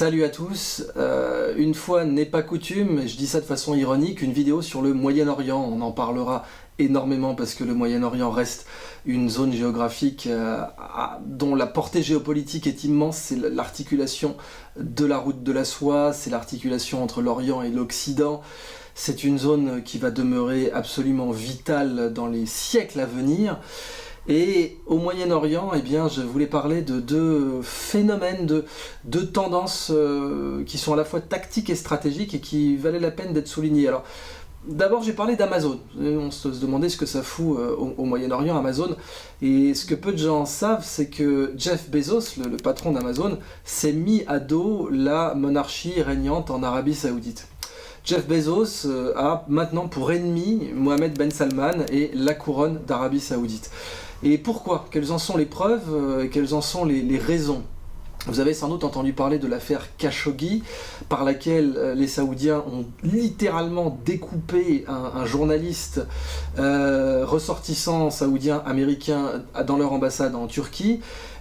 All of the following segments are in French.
Salut à tous, une fois n'est pas coutume, je dis ça de façon ironique, une vidéo sur le Moyen-Orient. On en parlera énormément parce que le Moyen-Orient reste une zone géographique dont la portée géopolitique est immense. C'est l'articulation de la route de la soie, c'est l'articulation entre l'Orient et l'Occident. C'est une zone qui va demeurer absolument vitale dans les siècles à venir. Et au Moyen-Orient, eh bien, je voulais parler de deux phénomènes, de deux tendances qui sont à la fois tactiques et stratégiques et qui valaient la peine d'être soulignées. Alors, d'abord, j'ai parlé d'Amazon. On se demandait ce que ça fout au Moyen-Orient, Amazon. Et ce que peu de gens savent, c'est que Jeff Bezos, le patron d'Amazon, s'est mis à dos la monarchie régnante en Arabie Saoudite. Jeff Bezos a maintenant pour ennemi Mohammed Ben Salman et la couronne d'Arabie Saoudite. Et pourquoi? Quelles en sont les preuves? Quelles en sont les raisons? Vous avez sans doute entendu parler de l'affaire Khashoggi, par laquelle les Saoudiens ont littéralement découpé un journaliste ressortissant saoudien américain dans leur ambassade en Turquie.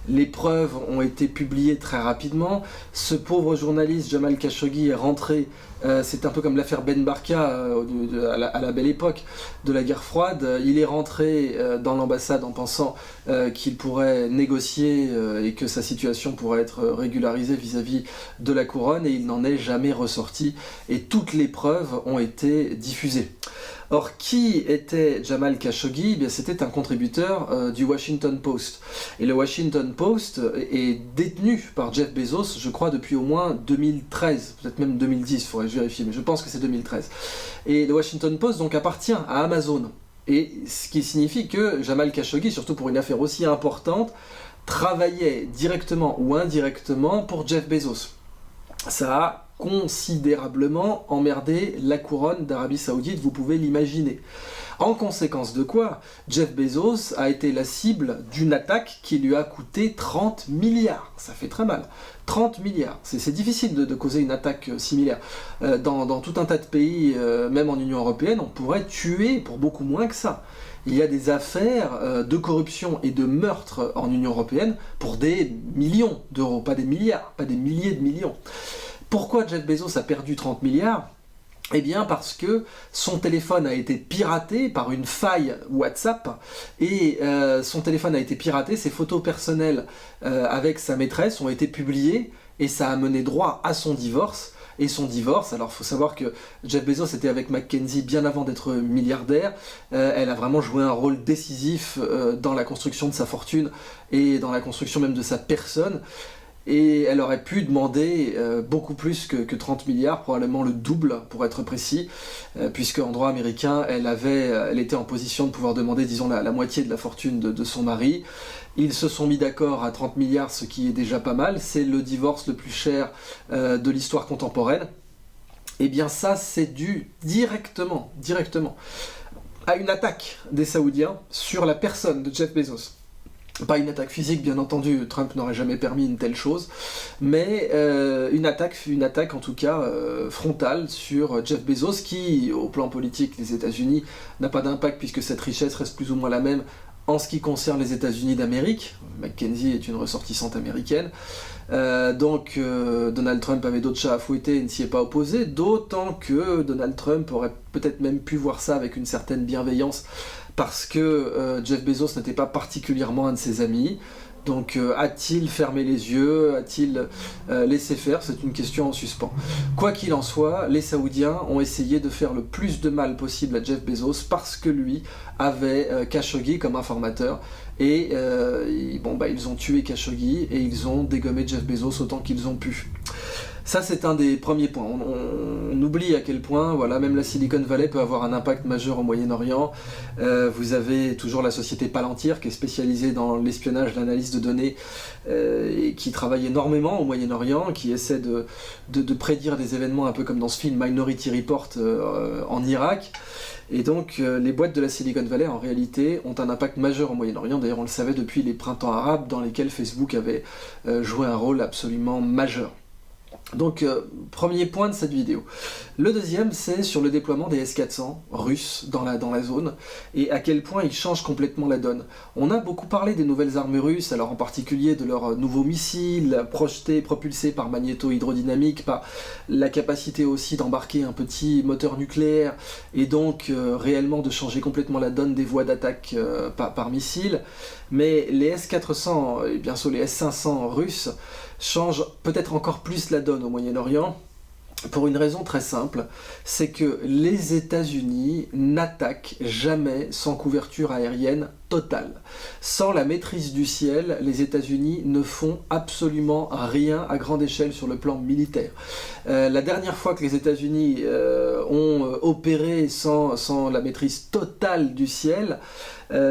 Les preuves ont été publiées très rapidement. Ce pauvre journaliste, Jamal Khashoggi, est rentré, c'est un peu comme l'affaire Ben Barka à la belle époque de la guerre froide. Il est rentré dans l'ambassade en pensant qu'il pourrait négocier et que sa situation pourrait être régularisée vis-à-vis de la couronne, et il n'en est jamais ressorti. Et toutes les preuves ont été diffusées. Or, qui était Jamal Khashoggi? Eh bien, c'était un contributeur du Washington Post. Et le Washington Post est détenu par Jeff Bezos, je crois, depuis au moins 2013, peut-être même 2010, il faudrait vérifier, mais je pense que c'est 2013. Et le Washington Post donc appartient à Amazon. Et ce qui signifie que Jamal Khashoggi, surtout pour une affaire aussi importante, travaillait directement ou indirectement pour Jeff Bezos. Ça a considérablement emmerdé la couronne d'Arabie Saoudite, vous pouvez l'imaginer. En conséquence de quoi, Jeff Bezos a été la cible d'une attaque qui lui a coûté 30 milliards. Ça fait très mal. 30 milliards. C'est difficile de causer une attaque similaire. Dans tout un tas de pays, même en Union Européenne, on pourrait tuer pour beaucoup moins que ça. Il y a des affaires de corruption et de meurtre en Union Européenne pour des millions d'euros, pas des milliards, pas des milliers de millions. Pourquoi Jeff Bezos a perdu 30 milliards ? Eh bien parce que son téléphone a été piraté par une faille WhatsApp, et son téléphone a été piraté, ses photos personnelles avec sa maîtresse ont été publiées, et ça a mené droit à son divorce. Et son divorce, alors il faut savoir que Jeff Bezos était avec Mackenzie bien avant d'être milliardaire. Elle a vraiment joué un rôle décisif dans la construction de sa fortune et dans la construction même de sa personne. Et elle aurait pu demander beaucoup plus que 30 milliards, probablement le double pour être précis, puisque en droit américain, elle était en position de pouvoir demander, disons, la moitié de la fortune de son mari. Ils se sont mis d'accord à 30 milliards, ce qui est déjà pas mal. C'est le divorce le plus cher de l'histoire contemporaine. Et bien ça, c'est dû directement à une attaque des Saoudiens sur la personne de Jeff Bezos. Pas une attaque physique, bien entendu, Trump n'aurait jamais permis une telle chose, mais une attaque en tout cas frontale sur Jeff Bezos, qui, au plan politique des États-Unis, n'a pas d'impact puisque cette richesse reste plus ou moins la même en ce qui concerne les États-Unis d'Amérique. Mackenzie est une ressortissante américaine. Donc Donald Trump avait d'autres chats à fouetter et ne s'y est pas opposé, d'autant que Donald Trump aurait peut-être même pu voir ça avec une certaine bienveillance, parce que Jeff Bezos n'était pas particulièrement un de ses amis. Donc a-t-il fermé les yeux? A-t-il laissé faire? C'est une question en suspens. Quoi qu'il en soit, les Saoudiens ont essayé de faire le plus de mal possible à Jeff Bezos parce que lui avait Khashoggi comme informateur. Et ils ont tué Khashoggi et ils ont dégommé Jeff Bezos autant qu'ils ont pu. Ça, c'est un des premiers points. On oublie à quel point, voilà, même la Silicon Valley peut avoir un impact majeur au Moyen-Orient. Vous avez toujours la société Palantir qui est spécialisée dans l'espionnage, l'analyse de données, et qui travaille énormément au Moyen-Orient, qui essaie de prédire des événements un peu comme dans ce film Minority Report en Irak. Et donc les boîtes de la Silicon Valley en réalité ont un impact majeur au Moyen-Orient. D'ailleurs on le savait depuis les printemps arabes dans lesquels Facebook avait joué un rôle absolument majeur. Donc, premier point de cette vidéo. Le deuxième, c'est sur le déploiement des S-400 russes dans la zone, et à quel point ils changent complètement la donne. On a beaucoup parlé des nouvelles armes russes, alors en particulier de leurs nouveaux missiles, projetés, propulsés par magnéto-hydrodynamique, par la capacité aussi d'embarquer un petit moteur nucléaire, et donc réellement de changer complètement la donne des voies d'attaque par missile. Mais les S-400, et bien sûr les S-500 russes, change peut-être encore plus la donne au Moyen-Orient, pour une raison très simple, c'est que les États-Unis n'attaquent jamais sans couverture aérienne totale. Sans la maîtrise du ciel, les États-Unis ne font absolument rien à grande échelle sur le plan militaire. La dernière fois que les États-Unis ont opéré sans la maîtrise totale du ciel,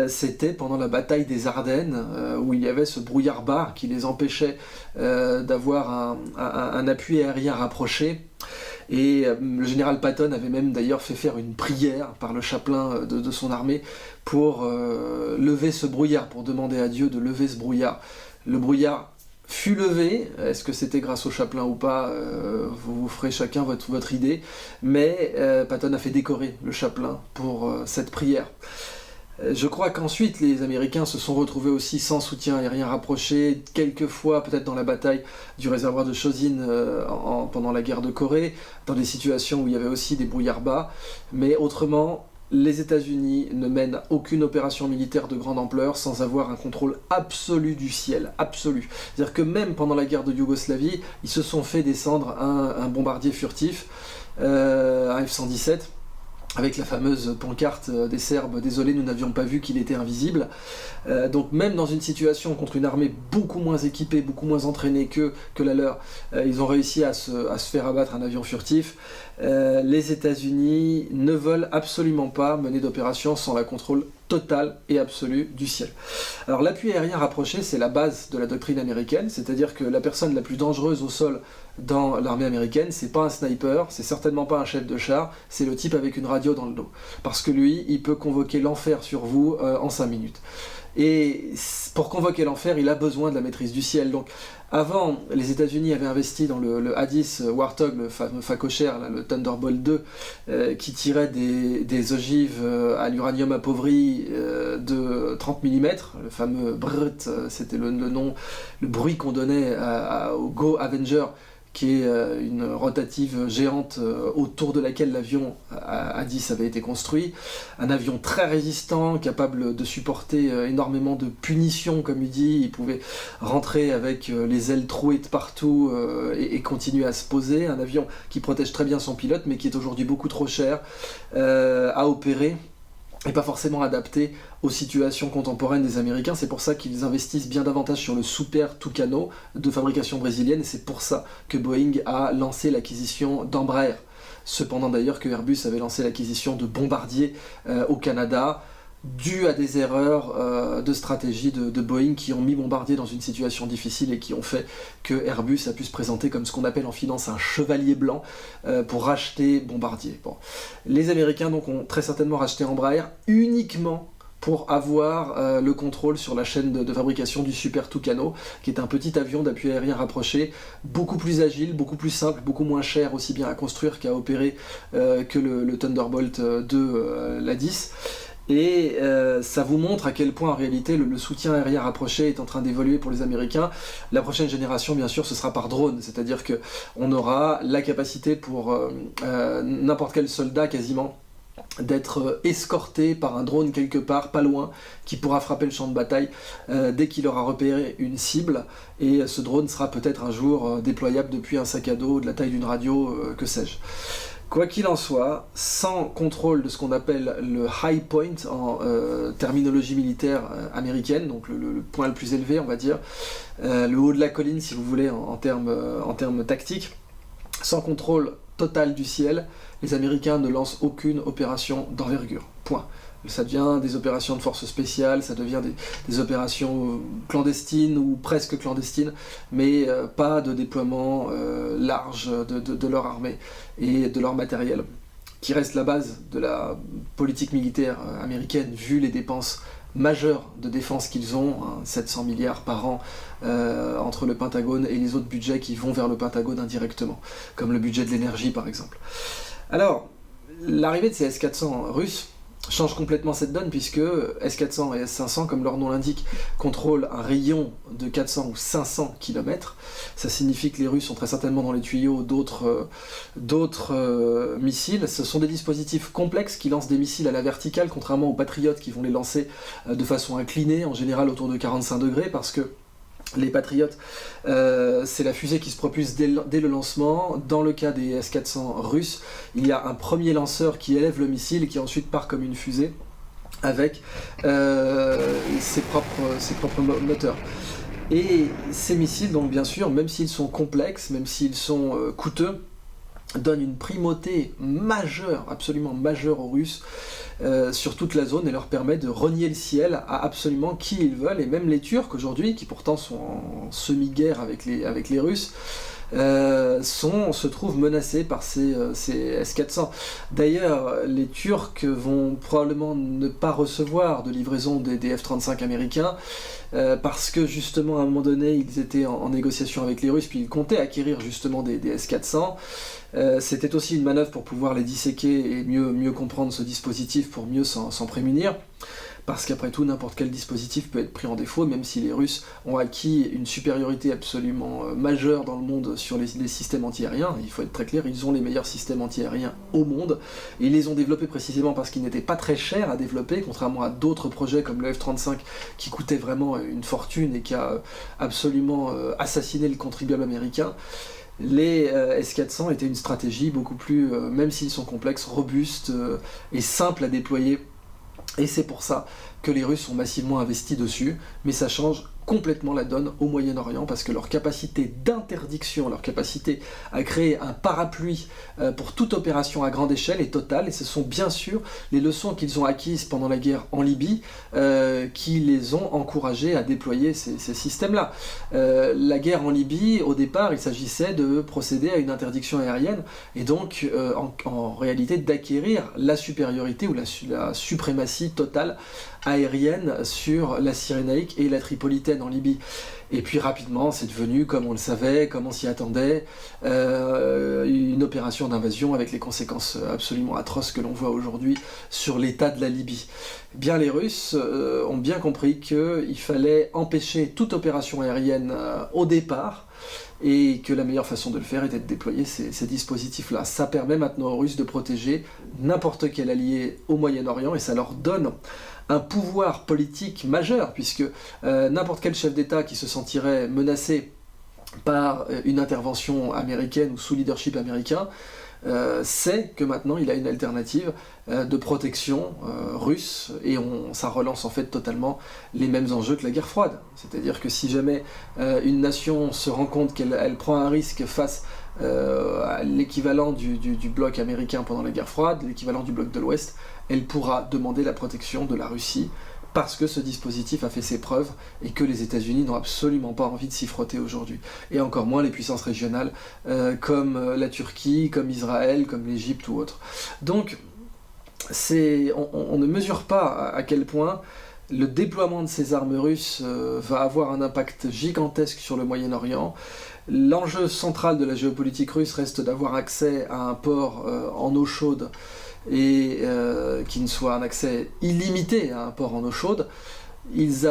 c'était pendant la bataille des Ardennes, où il y avait ce brouillard bas qui les empêchait d'avoir un appui aérien rapproché. Et le général Patton avait même d'ailleurs fait faire une prière par le chapelain de son armée pour lever ce brouillard, pour demander à Dieu de lever ce brouillard. Le brouillard fut levé, est-ce que c'était grâce au chapelain ou pas, vous ferez chacun votre idée, mais Patton a fait décorer le chapelain pour cette prière. Je crois qu'ensuite les Américains se sont retrouvés aussi sans soutien aérien rapproché, quelquefois peut-être dans la bataille du réservoir de Chosin pendant la guerre de Corée, dans des situations où il y avait aussi des brouillards bas, mais autrement, les États-Unis ne mènent aucune opération militaire de grande ampleur sans avoir un contrôle absolu du ciel, absolu. C'est-à-dire que même pendant la guerre de Yougoslavie, ils se sont fait descendre un bombardier furtif, un F-117, avec la fameuse pancarte des Serbes « Désolé, nous n'avions pas vu qu'il était invisible ». Donc même dans une situation contre une armée beaucoup moins équipée, beaucoup moins entraînée que la leur, ils ont réussi à se faire abattre un avion furtif. Les États-Unis ne veulent absolument pas mener d'opération sans le contrôle total et absolu du ciel. Alors l'appui aérien rapproché, c'est la base de la doctrine américaine, c'est-à-dire que la personne la plus dangereuse au sol dans l'armée américaine, c'est pas un sniper, c'est certainement pas un chef de char, c'est le type avec une radio dans le dos. Parce que lui, il peut convoquer l'enfer sur vous en 5 minutes. Et pour convoquer l'enfer, il a besoin de la maîtrise du ciel. Donc, avant, les États-Unis avaient investi dans le A-10 Warthog, le fameux Phacocher, le Thunderbolt 2, qui tirait des ogives à l'uranium appauvri de 30 mm, le fameux BRT, c'était le nom, le bruit qu'on donnait au Go Avenger, qui est une rotative géante autour de laquelle l'avion A-10 avait été construit. Un avion très résistant, capable de supporter énormément de punitions, comme il dit. Il pouvait rentrer avec les ailes trouées de partout et continuer à se poser. Un avion qui protège très bien son pilote, mais qui est aujourd'hui beaucoup trop cher à opérer, et pas forcément adapté aux situations contemporaines des Américains. C'est pour ça qu'ils investissent bien davantage sur le Super Tucano de fabrication brésilienne, et c'est pour ça que Boeing a lancé l'acquisition d'Embraer. Cependant d'ailleurs que Airbus avait lancé l'acquisition de Bombardier au Canada, dû à des erreurs de stratégie de Boeing qui ont mis Bombardier dans une situation difficile et qui ont fait que Airbus a pu se présenter comme ce qu'on appelle en finance un chevalier blanc pour racheter Bombardier. Bon. Les Américains donc ont très certainement racheté Embraer uniquement pour avoir le contrôle sur la chaîne de fabrication du Super Tucano, qui est un petit avion d'appui aérien rapproché, beaucoup plus agile, beaucoup plus simple, beaucoup moins cher aussi bien à construire qu'à opérer que le Thunderbolt 2, l'A-10. Et ça vous montre à quel point en réalité le soutien aérien rapproché est en train d'évoluer pour les Américains. La prochaine génération, bien sûr, ce sera par drone, c'est-à-dire qu'on aura la capacité pour n'importe quel soldat quasiment d'être escorté par un drone quelque part, pas loin, qui pourra frapper le champ de bataille dès qu'il aura repéré une cible, et ce drone sera peut-être un jour déployable depuis un sac à dos de la taille d'une radio, que sais-je. Quoi qu'il en soit, sans contrôle de ce qu'on appelle le high point en terminologie militaire américaine, donc le point le plus élevé on va dire, le haut de la colline si vous voulez en termes tactiques, sans contrôle total du ciel, les Américains ne lancent aucune opération d'envergure. Point. Ça devient des opérations de forces spéciales, ça devient des opérations clandestines ou presque clandestines, mais pas de déploiement large de leur armée et de leur matériel, qui reste la base de la politique militaire américaine, vu les dépenses majeur de défense qu'ils ont, 700 milliards par an entre le Pentagone et les autres budgets qui vont vers le Pentagone indirectement, comme le budget de l'énergie par exemple. Alors, l'arrivée de ces S-400 russes change complètement cette donne, puisque S-400 et S-500, comme leur nom l'indique, contrôlent un rayon de 400 ou 500 km. Ça signifie que les Russes sont très certainement dans les tuyaux d'autres missiles. Ce sont des dispositifs complexes qui lancent des missiles à la verticale, contrairement aux Patriotes qui vont les lancer de façon inclinée, en général autour de 45 degrés, parce que les Patriotes, c'est la fusée qui se propulse dès le lancement. Dans le cas des S-400 russes, il y a un premier lanceur qui élève le missile et qui ensuite part comme une fusée avec ses propres moteurs. Et ces missiles, donc bien sûr, même s'ils sont complexes, même s'ils sont coûteux, donnent une primauté majeure, absolument majeure aux Russes sur toute la zone et leur permet de renier le ciel à absolument qui ils veulent. Et même les Turcs aujourd'hui, qui pourtant sont en semi-guerre avec les Russes, se trouvent menacés par ces S-400. D'ailleurs, les Turcs vont probablement ne pas recevoir de livraison des F-35 américains, parce que justement à un moment donné ils étaient en négociation avec les Russes, puis ils comptaient acquérir justement des S-400. C'était aussi une manœuvre pour pouvoir les disséquer et mieux comprendre ce dispositif pour mieux s'en prémunir. Parce qu'après tout, n'importe quel dispositif peut être pris en défaut, même si les Russes ont acquis une supériorité absolument majeure dans le monde sur les systèmes antiaériens. Il faut être très clair, ils ont les meilleurs systèmes antiaériens au monde, et ils les ont développés précisément parce qu'ils n'étaient pas très chers à développer, contrairement à d'autres projets comme le F-35 qui coûtait vraiment une fortune et qui a absolument assassiné le contribuable américain. Les S-400 étaient une stratégie beaucoup plus, même s'ils sont complexes, robustes et simples à déployer. Et c'est pour ça que les Russes ont massivement investi dessus, mais ça change complètement la donne au Moyen-Orient, parce que leur capacité d'interdiction, leur capacité à créer un parapluie pour toute opération à grande échelle est totale, et ce sont bien sûr les leçons qu'ils ont acquises pendant la guerre en Libye qui les ont encouragés à déployer ces systèmes-là. La guerre en Libye, au départ, il s'agissait de procéder à une interdiction aérienne, et donc en réalité d'acquérir la supériorité ou la suprématie totale aérienne sur la Cyrénaïque et la Tripolitaine en Libye. Et puis rapidement, c'est devenu, comme on le savait, comme on s'y attendait, une opération d'invasion avec les conséquences absolument atroces que l'on voit aujourd'hui sur l'état de la Libye. Eh bien, les Russes ont bien compris qu'il fallait empêcher toute opération aérienne au départ, et que la meilleure façon de le faire était de déployer ces dispositifs-là. Ça permet maintenant aux Russes de protéger n'importe quel allié au Moyen-Orient, et ça leur donne un pouvoir politique majeur, puisque n'importe quel chef d'État qui se sentirait menacé par une intervention américaine ou sous leadership américain sait que maintenant il a une alternative de protection russe, et ça relance en fait totalement les mêmes enjeux que la guerre froide. C'est-à-dire que si jamais une nation se rend compte qu'elle prend un risque face à l'équivalent du bloc américain pendant la guerre froide, l'équivalent du bloc de l'Ouest, elle pourra demander la protection de la Russie, parce que ce dispositif a fait ses preuves et que les États-Unis n'ont absolument pas envie de s'y frotter aujourd'hui. Et encore moins les puissances régionales comme la Turquie, comme Israël, comme l'Égypte ou autres. Donc, on ne mesure pas à quel point le déploiement de ces armes russes va avoir un impact gigantesque sur le Moyen-Orient. L'enjeu central de la géopolitique russe reste d'avoir accès à un port en eau chaude, et qui ne soit un accès illimité à un port en eau chaude. Ils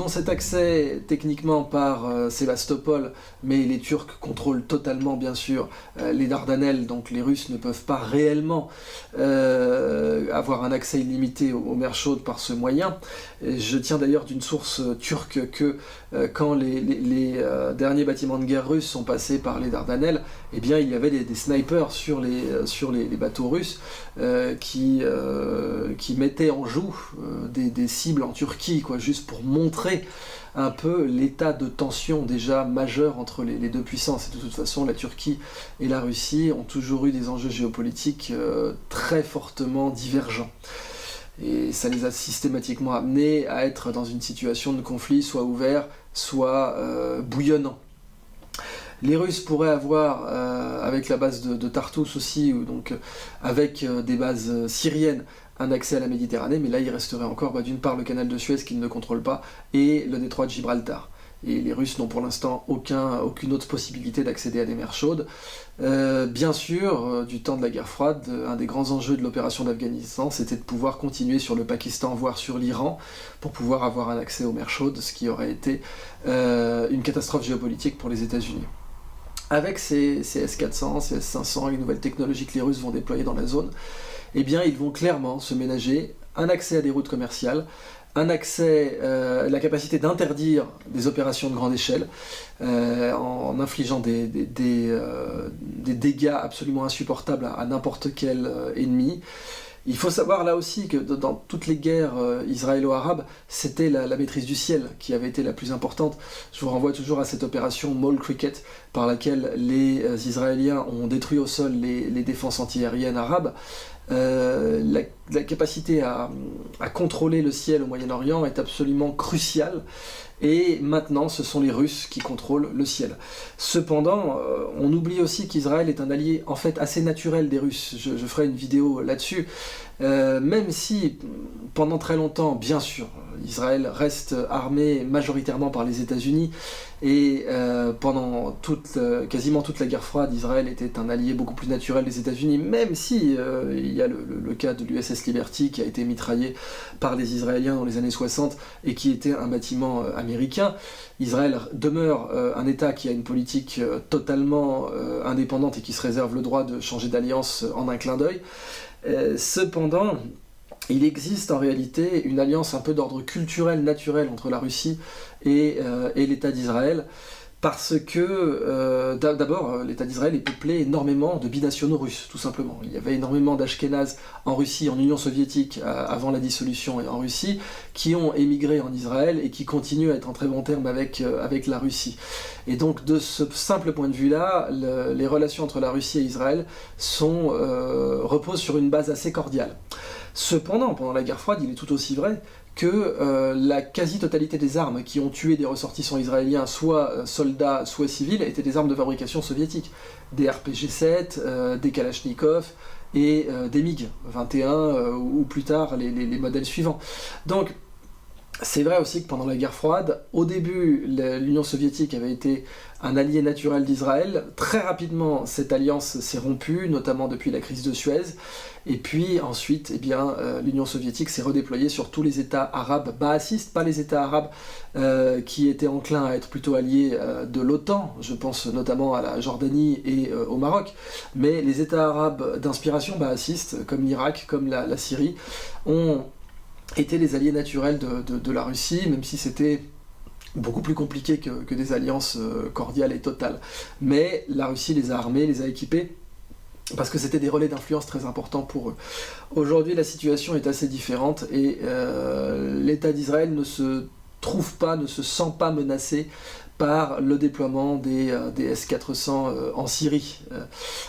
ont cet accès techniquement par Sébastopol, mais les Turcs contrôlent totalement bien sûr les Dardanelles, donc les Russes ne peuvent pas réellement avoir un accès illimité aux mers chaudes par ce moyen. Et je tiens d'ailleurs d'une source turque que quand les derniers bâtiments de guerre russes sont passés par les Dardanelles, eh bien il y avait des snipers sur les bateaux russes qui mettaient en joue des cibles en Turquie, quoi, juste pour montrer un peu l'état de tension déjà majeur entre les deux puissances. Et de toute façon, la Turquie et la Russie ont toujours eu des enjeux géopolitiques très fortement divergents. Et ça les a systématiquement amenés à être dans une situation de conflit soit ouvert, soit bouillonnant. Les Russes pourraient avoir, avec la base de Tartous aussi, ou donc avec des bases syriennes, un accès à la Méditerranée, mais là il resterait encore d'une part le canal de Suez qu'ils ne contrôlent pas et le détroit de Gibraltar. Et les Russes n'ont pour l'instant aucune autre possibilité d'accéder à des mers chaudes. Bien sûr, du temps de la guerre froide, un des grands enjeux de l'opération d'Afghanistan, c'était de pouvoir continuer sur le Pakistan, voire sur l'Iran, pour pouvoir avoir un accès aux mers chaudes, ce qui aurait été une catastrophe géopolitique pour les États-Unis. Avec ces S-400, ces S-500 et les nouvelles technologies que les Russes vont déployer dans la zone, eh bien, ils vont clairement se ménager un accès à des routes commerciales, un accès, la capacité d'interdire des opérations de grande échelle, en infligeant des dégâts absolument insupportables à n'importe quel ennemi. Il faut savoir là aussi que dans toutes les guerres israélo-arabes, c'était la maîtrise du ciel qui avait été la plus importante. Je vous renvoie toujours à cette opération Mole Cricket, par laquelle les Israéliens ont détruit au sol les défenses antiaériennes arabes. La capacité à contrôler le ciel au Moyen-Orient est absolument cruciale, et maintenant ce sont les Russes qui contrôlent le ciel. Cependant, on oublie aussi qu'Israël est un allié en fait assez naturel des Russes. Je ferai une vidéo là-dessus. Même si pendant très longtemps, bien sûr, Israël reste armé majoritairement par les États-Unis, et pendant quasiment toute la guerre froide, Israël était un allié beaucoup plus naturel des États-Unis, même si il y a le cas de l'USS Liberty qui a été mitraillé par les Israéliens dans les années 60 et qui était un bâtiment américain. Israël demeure un État qui a une politique totalement indépendante et qui se réserve le droit de changer d'alliance en un clin d'œil. Cependant, il existe en réalité une alliance un peu d'ordre culturel, naturel entre la Russie et l'État d'Israël, parce que d'abord l'État d'Israël est peuplé énormément de binationaux russes, tout simplement. Il y avait énormément d'Ashkénazes en Russie, en Union soviétique, avant la dissolution, et en Russie, qui ont émigré en Israël et qui continuent à être en très bon terme avec la Russie. Et donc de ce simple point de vue-là, les relations entre la Russie et Israël reposent sur une base assez cordiale. Cependant, pendant la guerre froide, il est tout aussi vrai que la quasi-totalité des armes qui ont tué des ressortissants israéliens, soit soldats, soit civils, étaient des armes de fabrication soviétique. Des RPG-7, des Kalachnikov et des MiG-21 ou plus tard les modèles suivants. Donc, c'est vrai aussi que pendant la guerre froide, au début, l'Union soviétique avait été un allié naturel d'Israël. Très rapidement, cette alliance s'est rompue, notamment depuis la crise de Suez. Et puis ensuite, l'Union soviétique s'est redéployée sur tous les États arabes baassistes, pas les États arabes qui étaient enclins à être plutôt alliés de l'OTAN. Je pense notamment à la Jordanie et au Maroc. Mais les États arabes d'inspiration baassiste, comme l'Irak, comme la Syrie, ont étaient les alliés naturels de la Russie, même si c'était beaucoup plus compliqué que des alliances cordiales et totales. Mais la Russie les a armés, les a équipés, parce que c'était des relais d'influence très importants pour eux. Aujourd'hui, la situation est assez différente, et l'État d'Israël ne se sent pas menacé par le déploiement des S-400 en Syrie,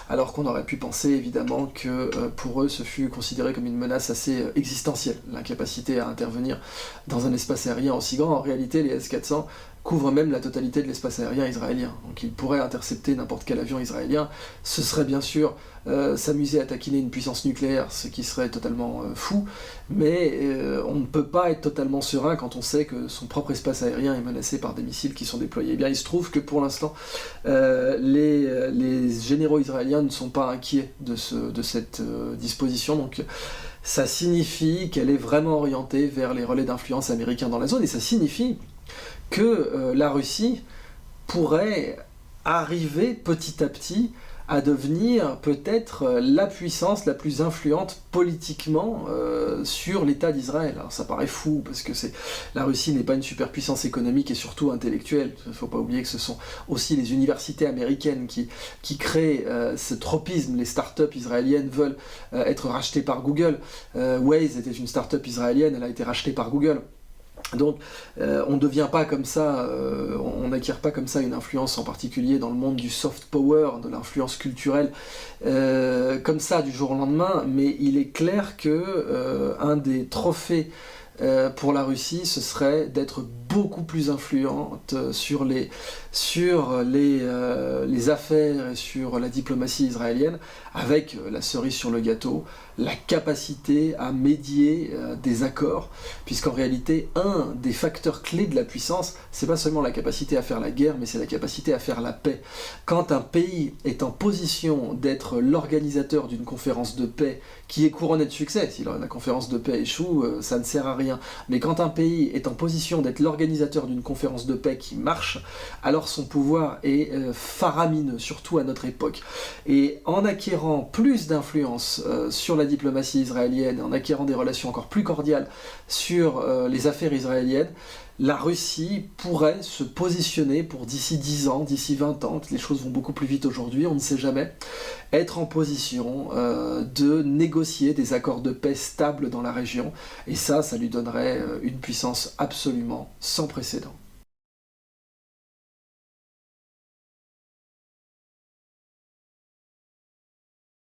alors qu'on aurait pu penser évidemment que pour eux ce fut considéré comme une menace assez existentielle, l'incapacité à intervenir dans un espace aérien aussi grand. En réalité, les S-400 couvrent même la totalité de l'espace aérien israélien, donc ils pourraient intercepter n'importe quel avion israélien. Ce serait bien sûr s'amuser à taquiner une puissance nucléaire, ce qui serait totalement fou, mais on ne peut pas être totalement serein quand on sait que son propre espace aérien est menacé par des missiles qui sont déployés. Eh bien, il se trouve que pour l'instant, les généraux israéliens ne sont pas inquiets de cette disposition, donc ça signifie qu'elle est vraiment orientée vers les relais d'influence américains dans la zone, et ça signifie que la Russie pourrait arriver petit à petit à devenir peut-être la puissance la plus influente politiquement sur l'État d'Israël. Alors ça paraît fou, parce que la Russie n'est pas une superpuissance économique et surtout intellectuelle. Il ne faut pas oublier que ce sont aussi les universités américaines qui créent ce tropisme. Les startups israéliennes veulent être rachetées par Google. Waze était une startup israélienne, elle a été rachetée par Google. Donc on ne devient pas comme ça, on n'acquiert pas comme ça une influence en particulier dans le monde du soft power, de l'influence culturelle, comme ça du jour au lendemain, mais il est clair que un des trophées pour la Russie, ce serait d'être beaucoup plus influente sur sur les affaires et sur la diplomatie israélienne, avec la cerise sur le gâteau, la capacité à médier des accords, puisqu'en réalité, un des facteurs clés de la puissance, c'est pas seulement la capacité à faire la guerre, mais c'est la capacité à faire la paix. Quand un pays est en position d'être l'organisateur d'une conférence de paix qui est couronnée de succès, si la conférence de paix échoue, ça ne sert à rien, mais quand un pays est en position d'être l'organisateur d'une conférence de paix qui marche, alors son pouvoir est faramineux, surtout à notre époque. Et en acquérant plus d'influence sur la diplomatie israélienne, en acquérant des relations encore plus cordiales sur les affaires israéliennes, la Russie pourrait se positionner pour d'ici 10 ans, d'ici 20 ans, les choses vont beaucoup plus vite aujourd'hui, on ne sait jamais, être en position de négocier des accords de paix stables dans la région, et ça lui donnerait une puissance absolument sans précédent.